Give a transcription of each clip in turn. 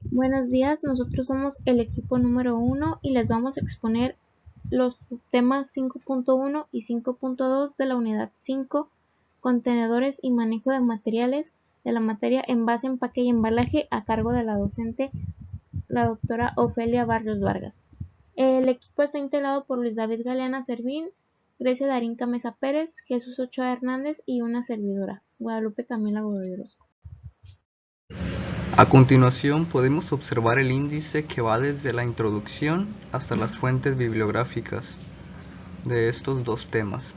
Buenos días, nosotros somos el equipo número 1 y les vamos a exponer los temas 5.1 y 5.2 de la unidad 5, contenedores y manejo de materiales, de la materia envase, empaque y embalaje, a cargo de la docente, la doctora Ofelia Barrios Vargas. El equipo está integrado por Luis David Galeana Servín, Grecia Darín Camesa Pérez, Jesús Ochoa Hernández y una servidora, Guadalupe Camila Godoy Orozco. A continuación podemos observar el índice que va desde la introducción hasta las fuentes bibliográficas de estos dos temas.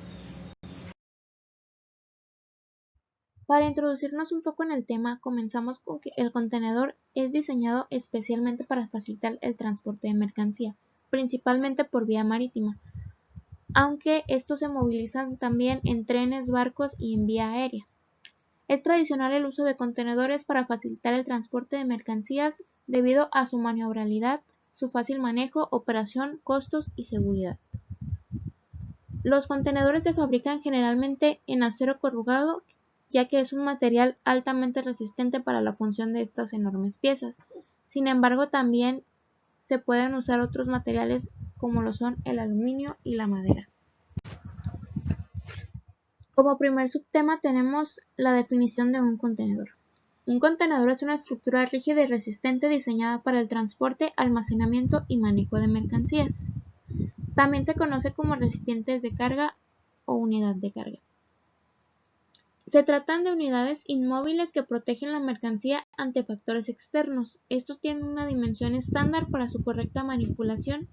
Para introducirnos un poco en el tema, comenzamos con que el contenedor es diseñado especialmente para facilitar el transporte de mercancía, principalmente por vía marítima, aunque estos se movilizan también en trenes, barcos y en vía aérea. Es tradicional el uso de contenedores para facilitar el transporte de mercancías debido a su maniobrabilidad, su fácil manejo, operación, costos y seguridad. Los contenedores se fabrican generalmente en acero corrugado, ya que es un material altamente resistente para la función de estas enormes piezas. Sin embargo, también se pueden usar otros materiales como lo son el aluminio y la madera. Como primer subtema tenemos la definición de un contenedor. Un contenedor es una estructura rígida y resistente diseñada para el transporte, almacenamiento y manejo de mercancías. También se conoce como recipientes de carga o unidad de carga. Se tratan de unidades inmóviles que protegen la mercancía ante factores externos. Estos tienen una dimensión estándar para su correcta manipulación,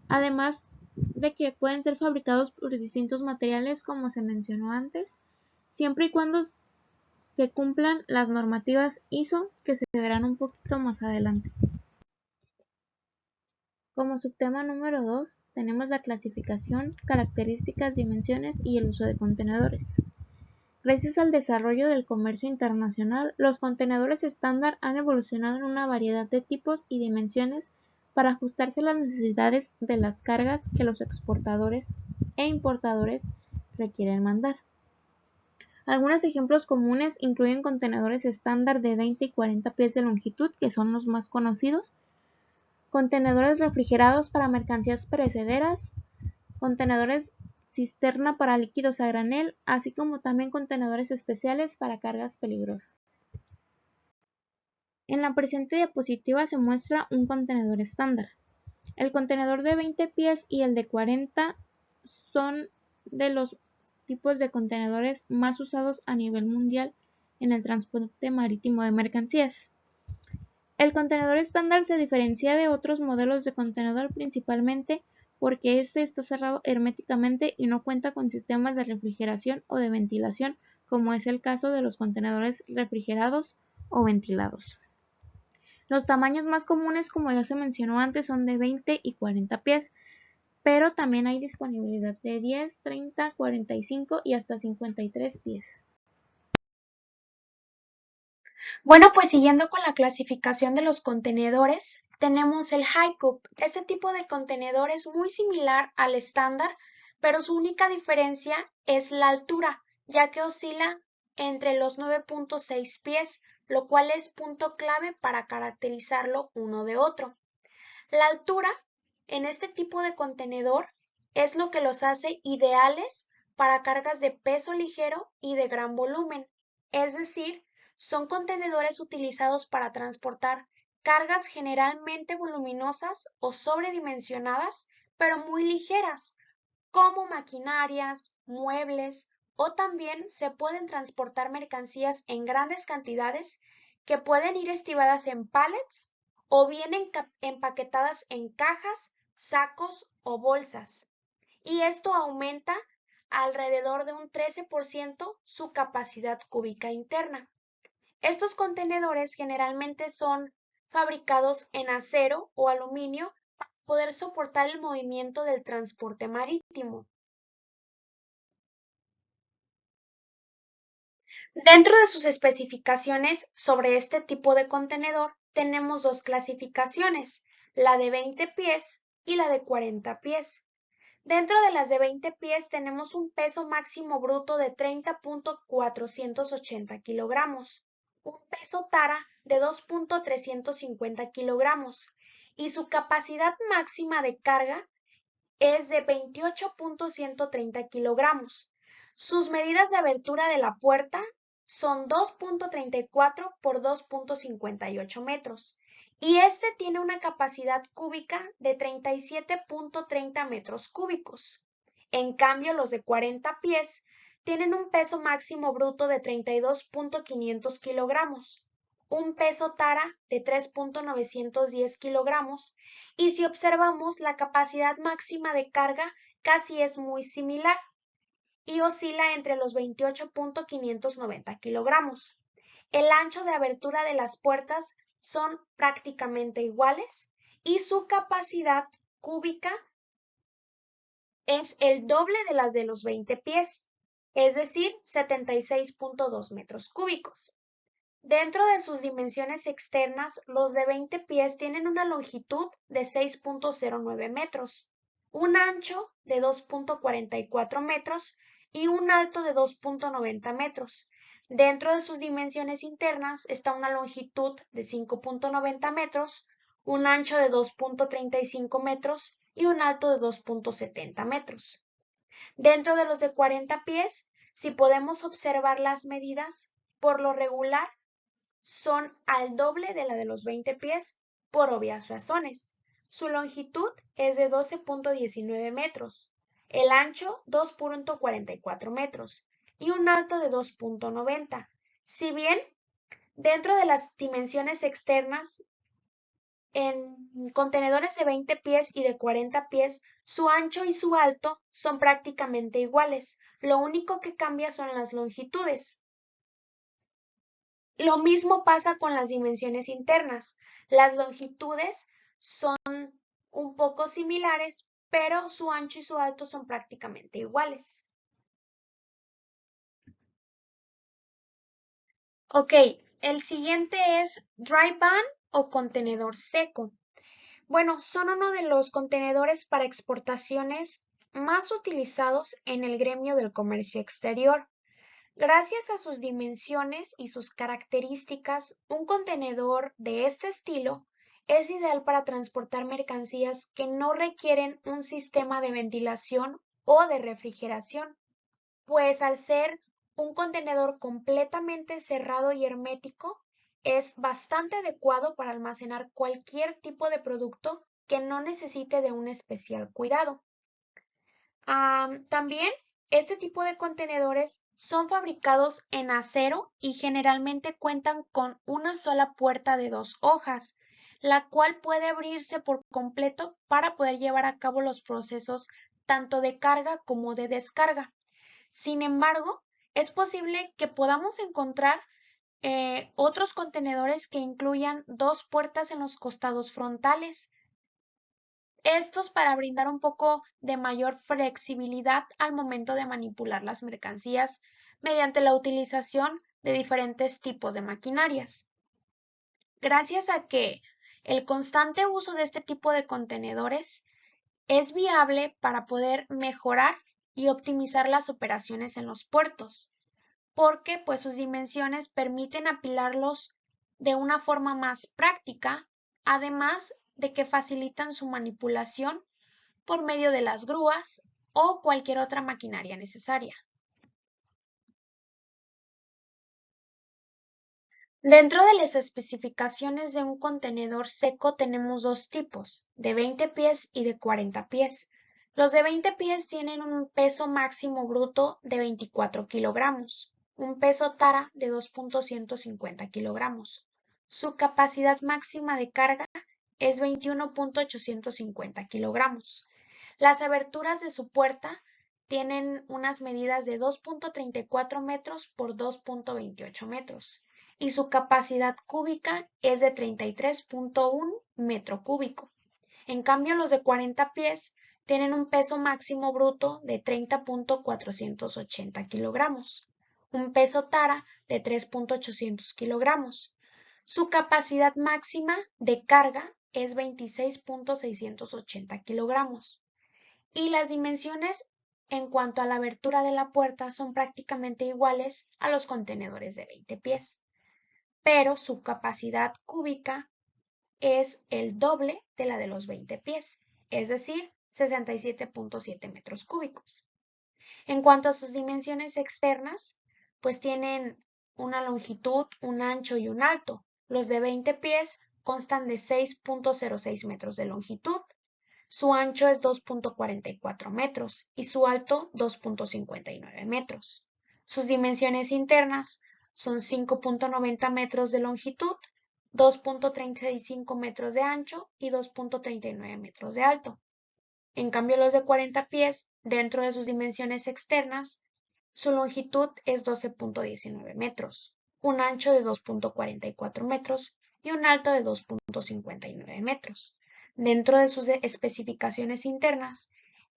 además de que pueden ser fabricados por distintos materiales como se mencionó antes, siempre y cuando se cumplan las normativas ISO que se verán un poquito más adelante. Como subtema número 2 tenemos la clasificación, características, dimensiones y el uso de contenedores. Gracias al desarrollo del comercio internacional, los contenedores estándar han evolucionado en una variedad de tipos y dimensiones para ajustarse a las necesidades de las cargas que los exportadores e importadores requieren mandar. Algunos ejemplos comunes incluyen contenedores estándar de 20 y 40 pies de longitud, que son los más conocidos, contenedores refrigerados para mercancías perecederas, contenedores cisterna para líquidos a granel, así como también contenedores especiales para cargas peligrosas. En la presente diapositiva se muestra un contenedor estándar. El contenedor de 20 pies y el de 40 son de los tipos de contenedores más usados a nivel mundial en el transporte marítimo de mercancías. El contenedor estándar se diferencia de otros modelos de contenedor principalmente porque este está cerrado herméticamente y no cuenta con sistemas de refrigeración o de ventilación, como es el caso de los contenedores refrigerados o ventilados. Los tamaños más comunes, como ya se mencionó antes, son de 20 y 40 pies, pero también hay disponibilidad de 10, 30, 45 y hasta 53 pies. Bueno, pues siguiendo con la clasificación de los contenedores, tenemos el high cup. Este tipo de contenedor es muy similar al estándar, pero su única diferencia es la altura, ya que oscila entre los 9.6 pies, lo cual es punto clave para caracterizarlo uno de otro. La altura en este tipo de contenedor es lo que los hace ideales para cargas de peso ligero y de gran volumen, es decir, son contenedores utilizados para transportar cargas generalmente voluminosas o sobredimensionadas, pero muy ligeras, como maquinarias, muebles, o también se pueden transportar mercancías en grandes cantidades que pueden ir estivadas en pallets o bien empaquetadas en cajas, sacos o bolsas. Y esto aumenta alrededor de un 13% su capacidad cúbica interna. Estos contenedores generalmente son fabricados en acero o aluminio para poder soportar el movimiento del transporte marítimo. Dentro de sus especificaciones sobre este tipo de contenedor tenemos dos clasificaciones, la de 20 pies y la de 40 pies. Dentro de las de 20 pies tenemos un peso máximo bruto de 30.480 kilogramos, un peso tara de 2.350 kilogramos y su capacidad máxima de carga es de 28.130 kilogramos. Sus medidas de abertura de la puerta son 2.34 por 2.58 metros y este tiene una capacidad cúbica de 37.30 metros cúbicos. En cambio, los de 40 pies tienen un peso máximo bruto de 32.500 kilogramos, un peso tara de 3.910 kilogramos y si observamos la capacidad máxima de carga casi es muy similar y oscila entre los 28.590 kilogramos. El ancho de abertura de las puertas son prácticamente iguales y su capacidad cúbica es el doble de las de los 20 pies, es decir, 76.2 metros cúbicos. Dentro de sus dimensiones externas, los de 20 pies tienen una longitud de 6.09 metros, un ancho de 2.44 metros y un alto de 2.90 metros. Dentro de sus dimensiones internas está una longitud de 5.90 metros, un ancho de 2.35 metros y un alto de 2.70 metros. Dentro de los de 40 pies, si podemos observar las medidas, por lo regular son al doble de la de los 20 pies por obvias razones. Su longitud es de 12.19 metros, el ancho 2.44 metros y un alto de 2.90. Si bien dentro de las dimensiones externas, en contenedores de 20 pies y de 40 pies, su ancho y su alto son prácticamente iguales. Lo único que cambia son las longitudes. Lo mismo pasa con las dimensiones internas. Las longitudes son un poco similares, pero su ancho y su alto son prácticamente iguales. Ok, el siguiente es dry van o contenedor seco. Bueno, son uno de los contenedores para exportaciones más utilizados en el gremio del comercio exterior. Gracias a sus dimensiones y sus características, un contenedor de este estilo es ideal para transportar mercancías que no requieren un sistema de ventilación o de refrigeración, pues al ser un contenedor completamente cerrado y hermético, es bastante adecuado para almacenar cualquier tipo de producto que no necesite de un especial cuidado. También este tipo de contenedores son fabricados en acero y generalmente cuentan con una sola puerta de 2 hojas, la cual puede abrirse por completo para poder llevar a cabo los procesos tanto de carga como de descarga. Sin embargo, es posible que podamos encontrar otros contenedores que incluyan 2 puertas en los costados frontales, estos para brindar un poco de mayor flexibilidad al momento de manipular las mercancías mediante la utilización de diferentes tipos de maquinarias. Gracias a que el constante uso de este tipo de contenedores es viable para poder mejorar y optimizar las operaciones en los puertos, porque pues sus dimensiones permiten apilarlos de una forma más práctica, además de que facilitan su manipulación por medio de las grúas o cualquier otra maquinaria necesaria. Dentro de las especificaciones de un contenedor seco tenemos dos tipos, de 20 pies y de 40 pies. Los de 20 pies tienen un peso máximo bruto de 24 kilogramos, un peso tara de 2.150 kilogramos. Su capacidad máxima de carga es 21.850 kilogramos. Las aberturas de su puerta tienen unas medidas de 2.34 metros por 2.28 metros y su capacidad cúbica es de 33.1 metro cúbico. En cambio, los de 40 pies tienen un peso máximo bruto de 30.480 kilogramos, un peso tara de 3.800 kilogramos. Su capacidad máxima de carga es 26.680 kilogramos. Y las dimensiones en cuanto a la abertura de la puerta son prácticamente iguales a los contenedores de 20 pies. pero su capacidad cúbica es el doble de la de los 20 pies, es decir, 67.7 metros cúbicos. En cuanto a sus dimensiones externas, pues tienen una longitud, un ancho y un alto. Los de 20 pies constan de 6.06 metros de longitud, su ancho es 2.44 metros y su alto 2.59 metros. Sus dimensiones internas son 5.90 metros de longitud, 2.35 metros de ancho y 2.39 metros de alto. En cambio, los de 40 pies, dentro de sus dimensiones externas, su longitud es 12.19 metros, un ancho de 2.44 metros y un alto de 2.59 metros. Dentro de sus especificaciones internas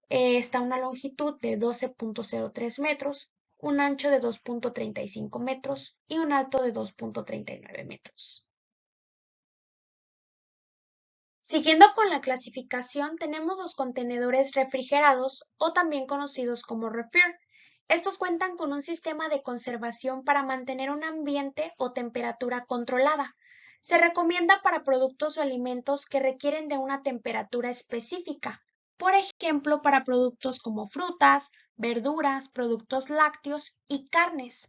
está una longitud de 12.03 metros, un ancho de 2.35 metros y un alto de 2.39 metros. Siguiendo con la clasificación, tenemos los contenedores refrigerados o también conocidos como refer. Estos cuentan con un sistema de conservación para mantener un ambiente o temperatura controlada. Se recomienda para productos o alimentos que requieren de una temperatura específica, por ejemplo, para productos como frutas, verduras, productos lácteos y carnes.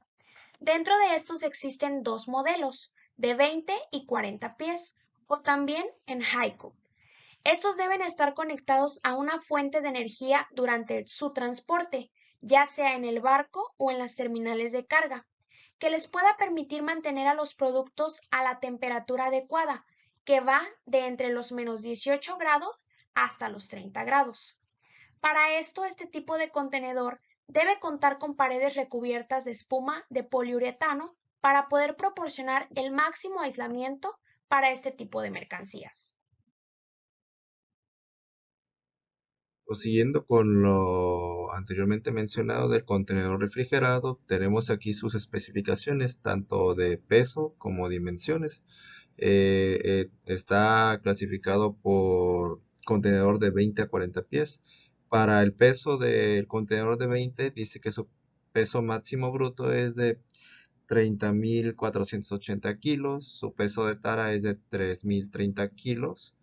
Dentro de estos existen dos modelos, de 20 y 40 pies, o también en high-cup. Estos deben estar conectados a una fuente de energía durante su transporte, ya sea en el barco o en las terminales de carga, que les pueda permitir mantener a los productos a la temperatura adecuada, que va de entre los menos 18 grados hasta los 30 grados. Para esto, este tipo de contenedor debe contar con paredes recubiertas de espuma de poliuretano para poder proporcionar el máximo aislamiento para este tipo de mercancías. Siguiendo con lo anteriormente mencionado del contenedor refrigerado, tenemos aquí sus especificaciones tanto de peso como dimensiones. Está clasificado por contenedor de 20 a 40 pies. Para el peso del contenedor de 20 dice que su peso máximo bruto es de 30.480 kilos, su peso de tara es de 3.030 kilos,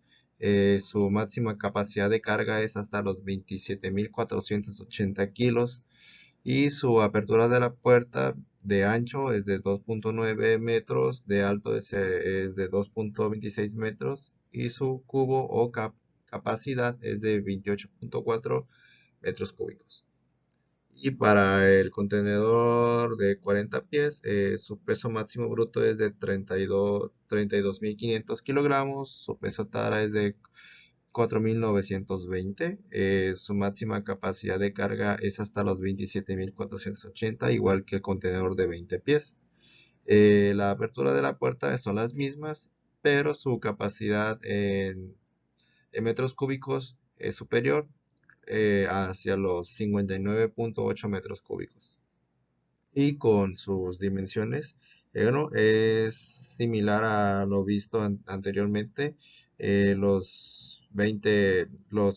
su máxima capacidad de carga es hasta los 27.480 kilos y su apertura de la puerta de ancho es de 2.9 metros, de alto es de 2.26 metros y su cubo o capacidad es de 28.4 metros cúbicos. Y para el contenedor de 40 pies, su peso máximo bruto es de 32.500 kilogramos, su peso tara es de 4.920, su máxima capacidad de carga es hasta los 27.480, igual que el contenedor de 20 pies. La apertura de la puerta son las mismas, pero su capacidad en metros cúbicos es superior hacia los 59.8 metros cúbicos. Y con sus dimensiones, bueno, es similar a lo visto anteriormente. Los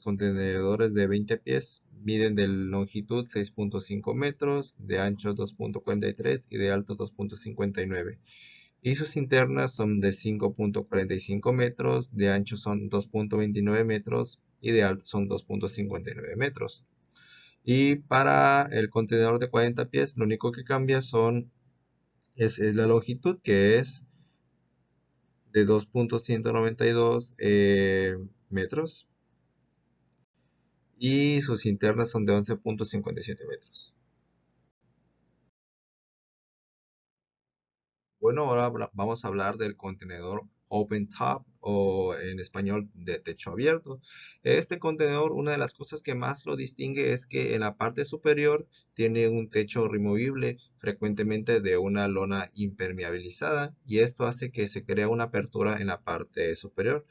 contenedores de 20 pies miden de longitud 6.5 metros, de ancho 2.43 y de alto 2.59. Y sus internas son de 5.45 metros, de ancho son 2.29 metros y de alto son 2.59 metros. Y para el contenedor de 40 pies, lo único que cambia es la longitud, que es de 2.192 metros. Y sus internas son de 11.57 metros. Bueno, ahora vamos a hablar del contenedor open top o en español de techo abierto. Este contenedor, una de las cosas que más lo distingue es que en la parte superior tiene un techo removible, frecuentemente de una lona impermeabilizada, y esto hace que se crea una apertura en la parte superior.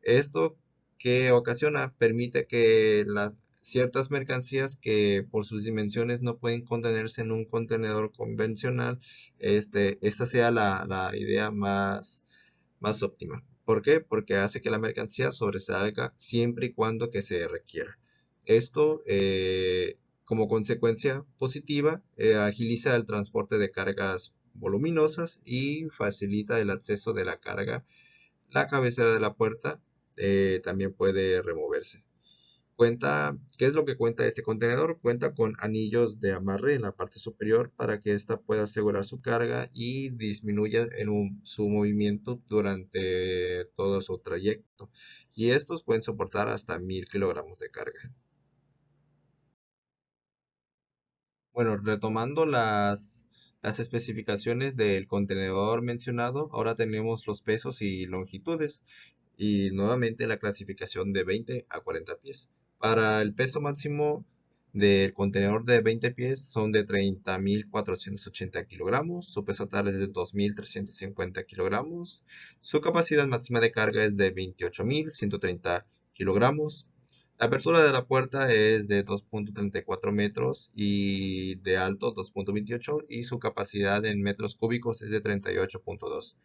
Esto que ocasiona permite que las ciertas mercancías que por sus dimensiones no pueden contenerse en un contenedor convencional, esta sea la idea más óptima. ¿Por qué? Porque hace que la mercancía sobresalga siempre y cuando que se requiera. Esto, como consecuencia positiva, agiliza el transporte de cargas voluminosas y facilita el acceso de la carga. La cabecera de la puerta también puede removerse. ¿Qué es lo que cuenta este contenedor? Cuenta con anillos de amarre en la parte superior para que ésta pueda asegurar su carga y disminuya su movimiento durante todo su trayecto. Y estos pueden soportar hasta 1000 kilogramos de carga. Bueno, retomando las especificaciones del contenedor mencionado, ahora tenemos los pesos y longitudes y nuevamente la clasificación de 20 a 40 pies. Para el peso máximo del contenedor de 20 pies son de 30.480 kilogramos, su peso total es de 2.350 kilogramos, su capacidad máxima de carga es de 28.130 kilogramos. La apertura de la puerta es de 2.34 metros y de alto 2.28 y su capacidad en metros cúbicos es de 38.2.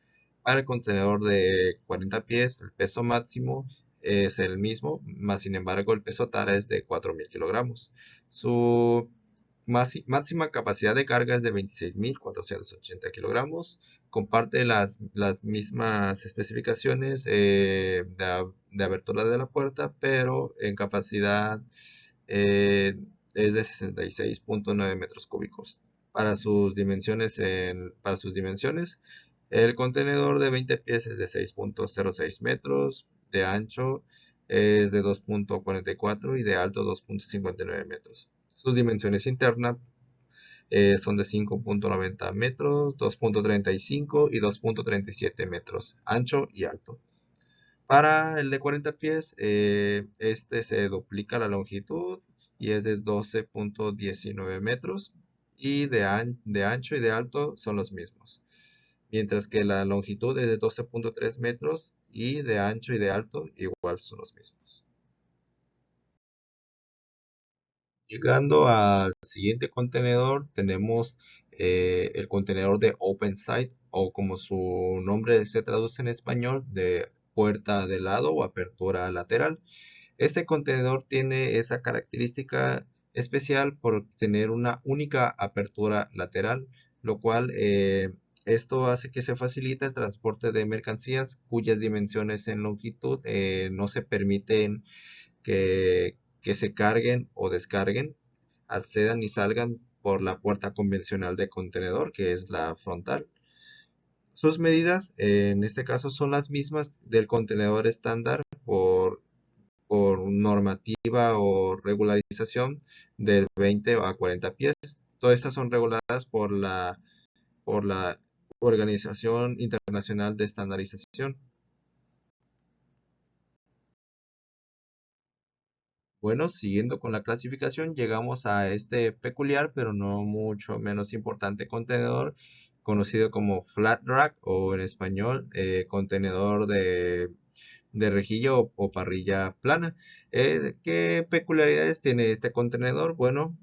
Para el contenedor de 40 pies, el peso máximo es el mismo, más sin embargo el peso total es de 4.000 kilogramos. Su máxima capacidad de carga es de 26.480 kilogramos. Comparte las mismas especificaciones de abertura de la puerta, pero en capacidad eh, es de 66.9 metros cúbicos. Para sus dimensiones, el contenedor de 20 pies es de 6.06 metros, de ancho es de 2.44 y de alto 2.59 metros. Sus dimensiones internas son de 5.90 metros, 2.35 y 2.37 metros, ancho y alto. Para el de 40 pies, este se duplica la longitud y es de 12.19 metros y de ancho y de alto son los mismos. Mientras que la longitud es de 12.3 metros y de ancho y de alto igual son los mismos. Llegando al siguiente contenedor, tenemos el contenedor de open side o como su nombre se traduce en español, de puerta de lado o apertura lateral. Este contenedor tiene esa característica especial por tener una única apertura lateral, lo cual esto hace que se facilite el transporte de mercancías cuyas dimensiones en longitud no se permiten que se carguen o descarguen, accedan y salgan por la puerta convencional de contenedor, que es la frontal. Sus medidas en este caso son las mismas del contenedor estándar por normativa o regularización de 20 a 40 pies. Todas estas son reguladas por la Organización Internacional de Estandarización. Bueno, siguiendo con la clasificación, llegamos a este peculiar, pero no mucho menos importante contenedor, conocido como flat rack o en español contenedor de rejilla o parrilla plana. ¿Qué peculiaridades tiene este contenedor? Bueno,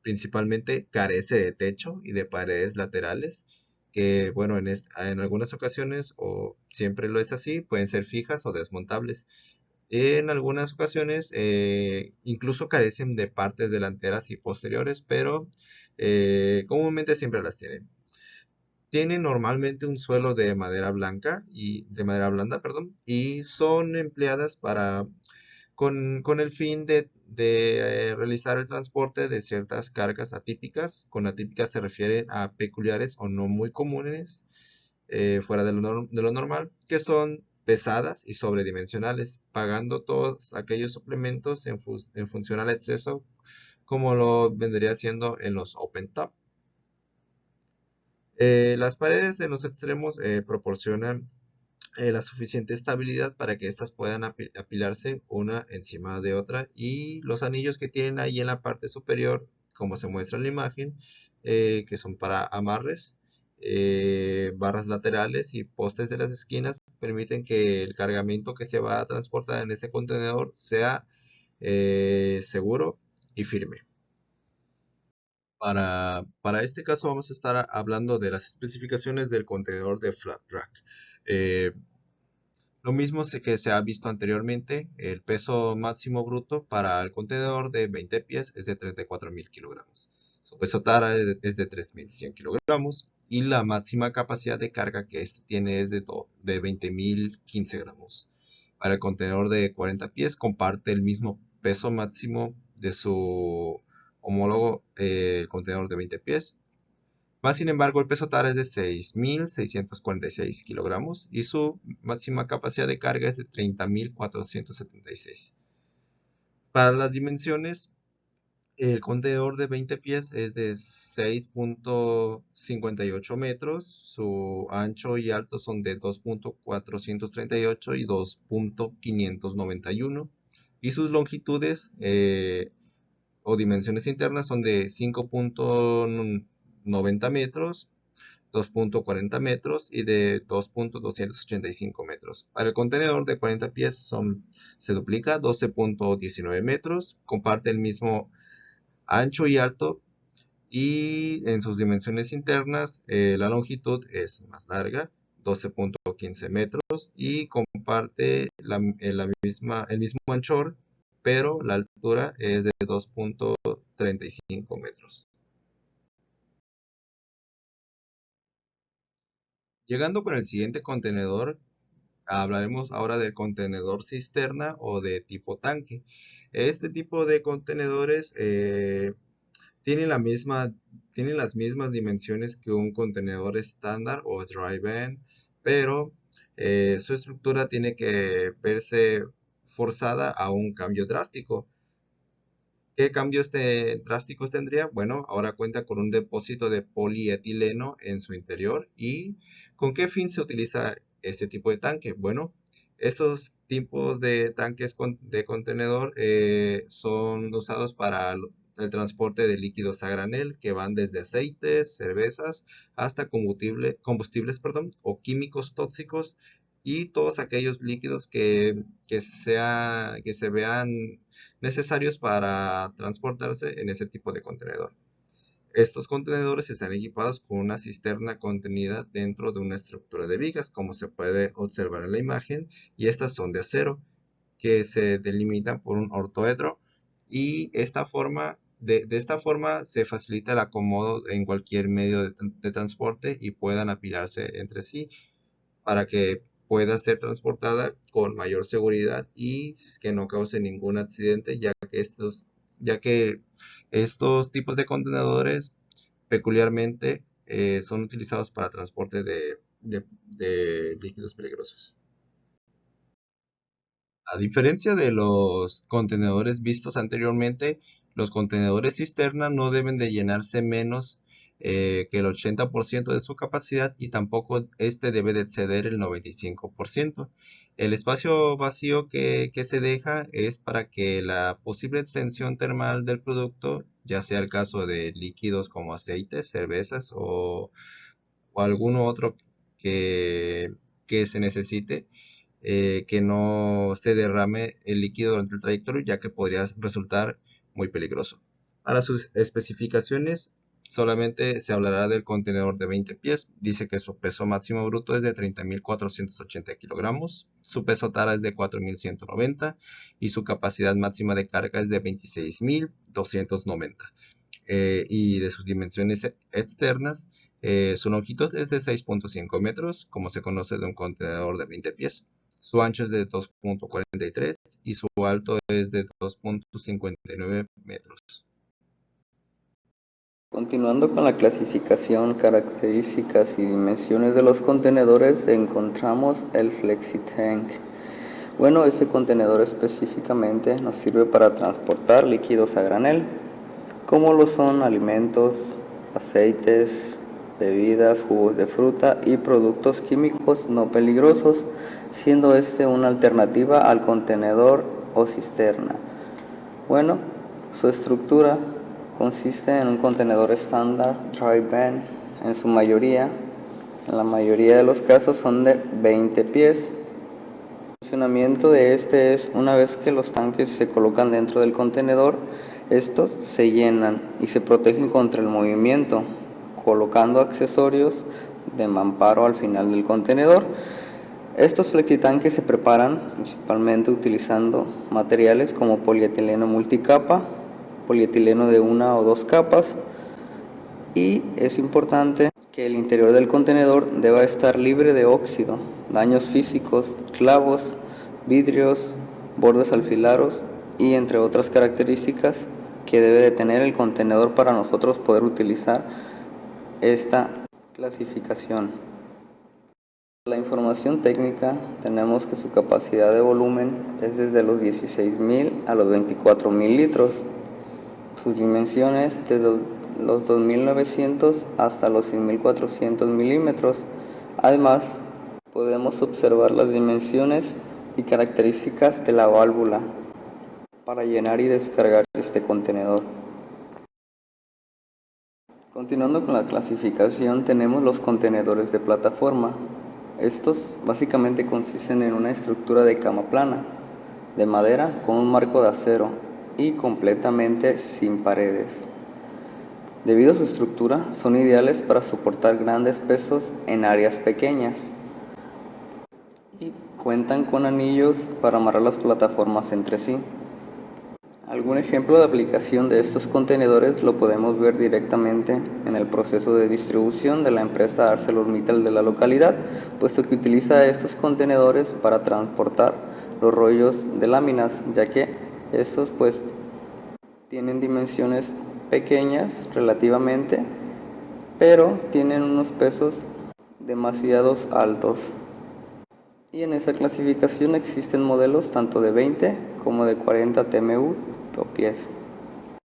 principalmente carece de techo y de paredes laterales, que bueno, en algunas ocasiones, o siempre lo es así, pueden ser fijas o desmontables. En algunas ocasiones incluso carecen de partes delanteras y posteriores, pero comúnmente siempre las tienen. Tienen normalmente un suelo de madera blanca de madera blanda, perdón, y son empleadas con el fin de realizar el transporte de ciertas cargas atípicas. Con atípicas se refieren a peculiares o no muy comunes, fuera de lo normal, que son pesadas y sobredimensionales, pagando todos aquellos suplementos en función al exceso, como lo vendría siendo en los open top. Las paredes en los extremos proporcionan la suficiente estabilidad para que éstas puedan apilarse una encima de otra, y los anillos que tienen ahí en la parte superior, como se muestra en la imagen, que son para amarres, barras laterales y postes de las esquinas, permiten que el cargamento que se va a transportar en ese contenedor sea seguro y firme. Para este caso vamos a estar hablando de las especificaciones del contenedor de flat rack. Lo mismo que se ha visto anteriormente, el peso máximo bruto para el contenedor de 20 pies es de 34.000 kilogramos. Su peso tara es de 3.100 kilogramos. y la máxima capacidad de carga que este tiene es de 20.015 gramos. Para el contenedor de 40 pies comparte el mismo peso máximo de su homólogo, el contenedor de 20 pies. Más sin embargo, el peso total es de 6.646 kilogramos y su máxima capacidad de carga es de 30.476. Para las dimensiones, el contenedor de 20 pies es de 6.58 metros, su ancho y alto son de 2.438 y 2.591 y sus longitudes o dimensiones internas son de 5.90 metros, 2.40 metros y de 2.285 metros. Para el contenedor de 40 pies se duplica 12.19 metros, comparte el mismo ancho y alto, y en sus dimensiones internas la longitud es más larga, 12.15 metros, y comparte el mismo anchor, pero la altura es de 2.35 metros. Llegando con el siguiente contenedor, hablaremos ahora del contenedor cisterna o de tipo tanque. Este tipo de contenedores tienen las mismas dimensiones que un contenedor estándar o dry van, pero su estructura tiene que verse forzada a un cambio drástico. ¿Qué cambios drásticos tendría? Bueno, ahora cuenta con un depósito de polietileno en su interior. ¿Y con qué fin se utiliza este tipo de tanque? Bueno, esos tipos de tanques de contenedor son usados para el transporte de líquidos a granel que van desde aceites, cervezas, hasta combustibles, o químicos tóxicos y todos aquellos líquidos que se vean necesarios para transportarse en ese tipo de contenedor. Estos contenedores están equipados con una cisterna contenida dentro de una estructura de vigas, como se puede observar en la imagen, y estas son de acero, que se delimitan por un ortoedro, y de esta forma se facilita el acomodo en cualquier medio de transporte y puedan apilarse entre sí para que pueda ser transportada con mayor seguridad y que no cause ningún accidente, ya que estos tipos de contenedores peculiarmente son utilizados para transporte de líquidos peligrosos. A diferencia de los contenedores vistos anteriormente, los contenedores cisterna no deben de llenarse menos que el 80% de su capacidad y tampoco este debe de exceder el 95%. El espacio vacío que se deja es para que la posible extensión termal del producto, ya sea el caso de líquidos como aceites, cervezas o algún otro que se necesite, que no se derrame el líquido durante el trayectorio, ya que podría resultar muy peligroso. Para sus especificaciones, solamente se hablará del contenedor de 20 pies. Dice que su peso máximo bruto es de 30.480 kilogramos, su peso tara es de 4.190 y su capacidad máxima de carga es de 26.290. Y de sus dimensiones externas, su longitud es de 6.5 metros, como se conoce de un contenedor de 20 pies. Su ancho es de 2.43 y su alto es de 2.59 metros. Continuando con la clasificación, características y dimensiones de los contenedores, encontramos el FlexiTank. Bueno, este contenedor específicamente nos sirve para transportar líquidos a granel, como lo son alimentos, aceites, bebidas, jugos de fruta y productos químicos no peligrosos, siendo este una alternativa al contenedor o cisterna. Bueno, su estructura consiste en un contenedor estándar dry van, en la mayoría de los casos son de 20 pies. El funcionamiento de este es: una vez que los tanques se colocan dentro del contenedor, estos se llenan y se protegen contra el movimiento, colocando accesorios de mamparo al final del contenedor. Estos flexitanques se preparan principalmente utilizando materiales como polietileno multicapa, polietileno de 1 o 2 capas, y es importante que el interior del contenedor deba estar libre de óxido, daños físicos, clavos, vidrios, bordes alfilados y entre otras características que debe de tener el contenedor para nosotros poder utilizar esta clasificación. La información técnica tenemos que su capacidad de volumen es desde los 16.000 a los 24.000 litros. Sus dimensiones desde los 2.900 hasta los 6.400 milímetros. Además, podemos observar las dimensiones y características de la válvula para llenar y descargar este contenedor. Continuando con la clasificación, tenemos los contenedores de plataforma. Estos básicamente consisten en una estructura de cama plana, de madera con un marco de acero y completamente sin paredes. Debido a su estructura, son ideales para soportar grandes pesos en áreas pequeñas y cuentan con anillos para amarrar las plataformas entre sí. Algún ejemplo de aplicación de estos contenedores lo podemos ver directamente en el proceso de distribución de la empresa ArcelorMittal de la localidad, puesto que utiliza estos contenedores para transportar los rollos de láminas, ya que estos tienen dimensiones pequeñas relativamente, pero tienen unos pesos demasiado altos. Y en esa clasificación existen modelos tanto de 20 como de 40 TMU o pies. A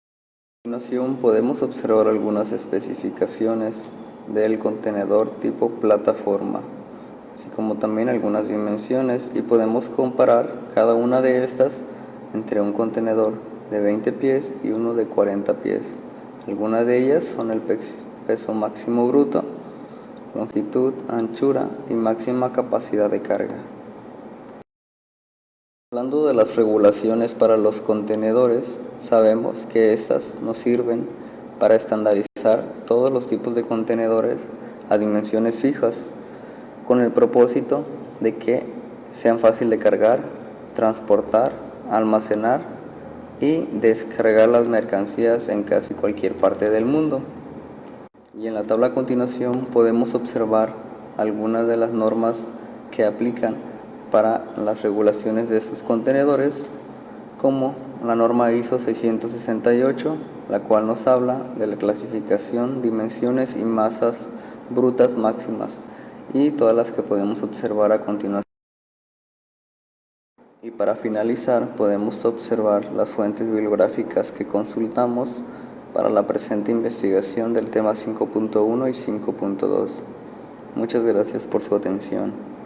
continuación podemos observar algunas especificaciones del contenedor tipo plataforma, así como también algunas dimensiones, y podemos comparar cada una de estas entre un contenedor de 20 pies y uno de 40 pies. Algunas de ellas son el peso máximo bruto, longitud, anchura y máxima capacidad de carga. Hablando de las regulaciones para los contenedores, sabemos que estas nos sirven para estandarizar todos los tipos de contenedores a dimensiones fijas, con el propósito de que sean fáciles de cargar, transportar, almacenar y descargar las mercancías en casi cualquier parte del mundo. Y en la tabla a continuación podemos observar algunas de las normas que aplican para las regulaciones de estos contenedores, como la norma ISO 668, la cual nos habla de la clasificación, dimensiones y masas brutas máximas, y todas las que podemos observar a continuación. Y para finalizar, podemos observar las fuentes bibliográficas que consultamos para la presente investigación del tema 5.1 y 5.2. Muchas gracias por su atención.